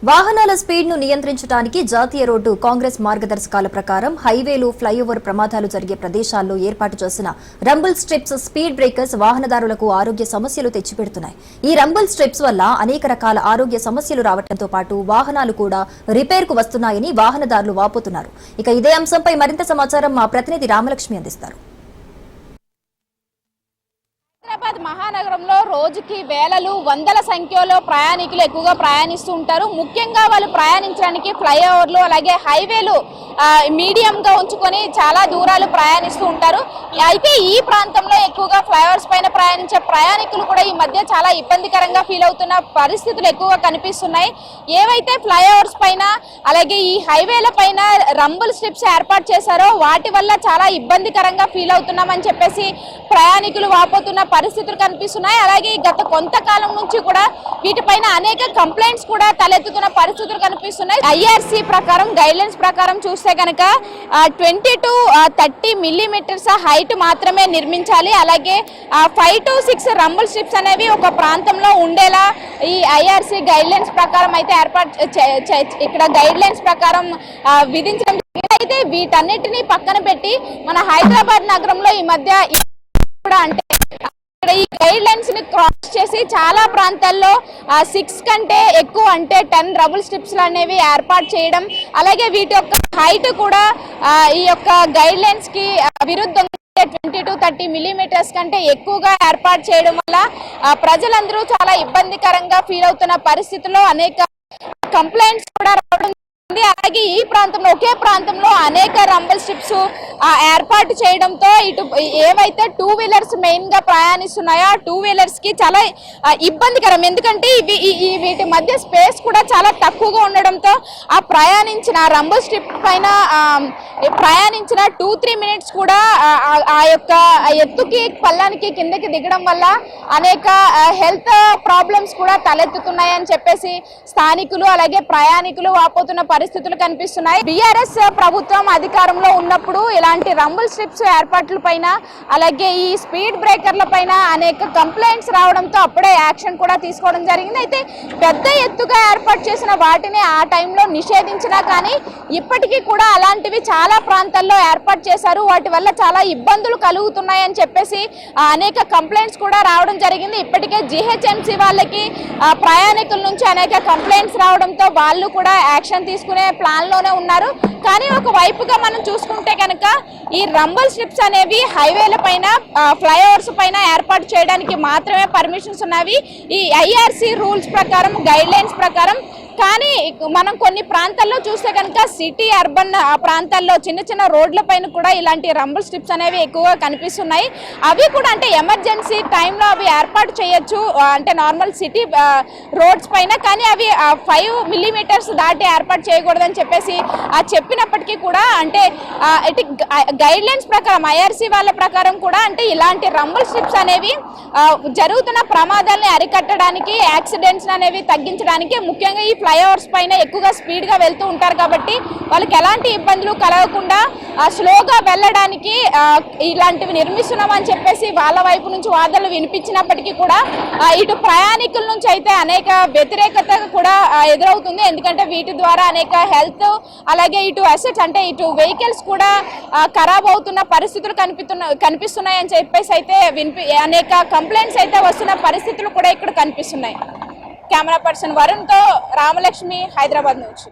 వాహనాల స్పీడ్ ను నియంత్రించడానికి జాతీయ రోడ్డు కాంగ్రెస్ మార్గదర్శకాల ప్రకారం హైవేలు ఫ్లైఓవర్ ప్రమాదాలు జరిగే ప్రదేశాల్లో ఏర్పాటు చేసిన రంబుల్ స్ట్రిప్స్ స్పీడ్ బ్రేకర్స్ వాహనదారులకు ఆరోగ్య సమస్యలు తెచ్చిపెడుతున్నాయి. ఈ రంబుల్ స్ట్రిప్స్ వల్ల అనేక రకాల ఆరోగ్య సమస్యలు రావడంతో పాటు వాహనాలు కూడా రిపేర్ కు వస్తున్నాయని వాహనదారులు వాపోతున్నారు. ఇక ఇదే అంశంపై మరింత సమాచారం మా ప్రతినిధి రామలక్ష్మి అందిస్తారు. హైదరాబాద్ మహానగరంలో రోజుకి వేలలు వందల సంఖ్యలో ప్రయాణికులు ఎక్కువగా ప్రయాణిస్తూ ఉంటారు. ముఖ్యంగా వాళ్ళు ప్రయాణించడానికి ఫ్లైఓవర్లు అలాగే హైవేలు మీడియంగా ఉంచుకొని చాలా దూరాలు ప్రయాణిస్తూ ఉంటారు. అయితే ఈ ప్రాంతంలో ఎక్కువగా ఫ్లైఓవర్స్ పైన ప్రయాణించే ప్రయాణికులు కూడా ఈ మధ్య చాలా ఇబ్బందికరంగా ఫీల్ అవుతున్న పరిస్థితులు ఎక్కువగా కనిపిస్తున్నాయి. ఏవైతే ఫ్లైఓవర్స్ పైన అలాగే ఈ హైవేల పైన రంబుల్ స్ట్రిప్స్ ఏర్పాటు చేశారో వాటి వల్ల చాలా ఇబ్బందికరంగా ఫీల్ అవుతున్నామని చెప్పేసి ప్రయాణికులు వాపోతున్న పరిస్థితులు కనిపిస్తున్నాయి. అలాగే గత కొంతకాలం నుంచి కూడా వీటిపైన అనేక కంప్లైంట్స్ కూడా తలెత్తుతున్న పరిస్థితులు కనిపిస్తున్నాయి. ఐఆర్సీ ప్రకారం గైడ్లైన్స్ ప్రకారం చూస్తే కనుక 20 to 30 మిల్లీమీటర్స్ హైట్ మాత్రమే నిర్మించాలి. అలాగే 5 to 6 రంబుల్ స్ట్రిప్స్ అనేవి ఒక ప్రాంతంలో ఉండేలా ఈ ఐఆర్సీ గైడ్లైన్స్ ప్రకారం అయితే ఇక్కడ గైడ్లైన్స్ ప్రకారం విధించడం. అయితే వీటన్నిటిని పక్కన పెట్టి మన హైదరాబాద్ నగరంలో ఈ మధ్య కూడా అంటే ఈ గైడ్ లైన్స్ ని క్రాస్ చేసి చాలా ప్రాంతాల్లో 6 కంటే ఎక్కువ అంటే 10 రంబుల్ స్ట్రిప్స్ అనేవి ఏర్పాటు చేయడం, అలాగే వీటి యొక్క హైట్ కూడా ఈ యొక్క గైడ్ లైన్స్ కి విరుద్ధంగా 20 to 30 మిల్లీమీటర్స్ కంటే ఎక్కువగా ఏర్పాటు చేయడం వల్ల ప్రజలందరూ చాలా ఇబ్బందికరంగా ఫీల్ అవుతున్న పరిస్థితుల్లో అనేక కంప్లైంట్స్ కూడా రావడం. అలాగే ఈ ప్రాంతంలో ఒకే ప్రాంతంలో అనేక రంబుల్ స్ట్రిప్స్ ఏర్పాటు చేయడంతో ఇటు ఏవైతే 2 వీలర్స్ మెయిన్ గా ప్రయాణిస్తున్నాయో ఆ 2 వీలర్స్ కి చాలా ఇబ్బందికరం. ఎందుకంటే వీటి మధ్య స్పేస్ కూడా చాలా తక్కువగా ఉండడంతో ఆ ప్రయాణించిన రంబుల్ స్ట్రిప్ పైన ప్రయాణించిన 2-3 మినిట్స్ కూడా ఆ యొక్క ఎత్తుకి పల్లానికి కిందకి దిగడం వల్ల అనేక హెల్త్ ప్రాబ్లమ్స్ కూడా తలెత్తుతున్నాయని చెప్పేసి స్థానికులు అలాగే ప్రయాణికులు వాపోతున్న పరిస్థితులు కనిపిస్తున్నాయి. బీఆర్ఎస్ ప్రభుత్వం అధికారంలో ఉన్నప్పుడు ఇలాంటి రంబుల్ స్ట్రిప్స్ ఏర్పాట్ల పైన అలాగే ఈ స్పీడ్ బ్రేకర్ల పైన అనేక కంప్లైంట్స్ రావడంతో అప్పుడే యాక్షన్ కూడా తీసుకోవడం జరిగింది. అయితే పెద్ద ఎత్తుగా ఏర్పాటు చేసిన వాటిని ఆ టైంలో నిషేధించినా కానీ ఇప్పటికీ కూడా అలాంటివి చాలా ప్రాంతాల్లో ఏర్పాటు చేశారు. వాటి వల్ల చాలా ఇబ్బందులు కలుగుతున్నాయని చెప్పేసి అనేక కంప్లైంట్స్ కూడా రావడం జరిగింది. ఇప్పటికే జీహెచ్ఎంసీ వాళ్ళకి ప్రయాణికుల నుంచి అనేక కంప్లైంట్స్ రావడంతో వాళ్ళు కూడా యాక్షన్ తీసుకునే ప్లాన్ లోనే ఉన్నారు. కానీ ఒక వైపుగా మనం చూసుకుంటే కనుక ఈ రంబుల్ స్ట్రిప్స్ అనేవి హైవేల పైన ఫ్లైఓవర్స్ పైన ఏర్పాటు చేయడానికి మాత్రమే పర్మిషన్స్ ఉన్నవి ఈ ఐఆర్సీ రూల్స్ ప్రకారం గైడ్ లైన్స్ ప్రకారం. కానీ మనం కొన్ని ప్రాంతాల్లో చూస్తే కనుక సిటీ అర్బన్ ప్రాంతాల్లో చిన్న చిన్న రోడ్ల పైన కూడా ఇలాంటి రంబుల్ స్ట్రిప్స్ అనేవి ఎక్కువగా కనిపిస్తున్నాయి. అవి కూడా అంటే ఎమర్జెన్సీ టైంలో అవి ఏర్పాటు చేయొచ్చు అంటే నార్మల్ సిటీ రోడ్స్ పైన, కానీ అవి 5 మిల్లీమీటర్స్ దాటి ఏర్పాటు చేయకూడదని చెప్పేసి చెప్పినప్పటికీ కూడా అంటే ఇటు గైడ్ లైన్స్ ప్రకారం ఐఆర్సీ వాళ్ళ ప్రకారం కూడా అంటే ఇలాంటి రంబుల్ స్ట్రిప్స్ అనేవి జరుగుతున్న ప్రమాదాలని అరికట్టడానికి యాక్సిడెంట్స్ అనేవి తగ్గించడానికి ముఖ్యంగా ఈ ఫ్లైఓవర్స్ పైన ఎక్కువగా స్పీడ్ గా వెళ్తూ ఉంటారు కాబట్టి వాళ్ళకి ఎలాంటి ఇబ్బందులు కలగకుండా స్లోగా వెళ్ళడానికి ఇలాంటివి నిర్మిస్తున్నామని చెప్పేసి వాళ్ళ వైపు నుంచి వాదనలు వినిపించినప్పటికీ కూడా ఇటు ప్రయాణికుల నుంచి అయితే అనేక వ్యతిరేకత కూడా ఎదురవుతుంది. ఎందుకంటే వీటి ద్వారా అనేక హెల్త్ అలాగే ఇటు అసెట్స్ అంటే ఇటు వెహికల్స్ కూడా ఖరాబ్ అవుతున్న పరిస్థితులు కనిపిస్తున్నాయని చెప్పేసి అయితే అనేక కంప్లైంట్స్ అయితే వస్తున్న పరిస్థితులు కూడా ఇక్కడ కనిపిస్తున్నాయి. కెమెరా పర్సన్ వరుణ్తో రామలక్ష్మి, హైదరాబాద్ నుంచి.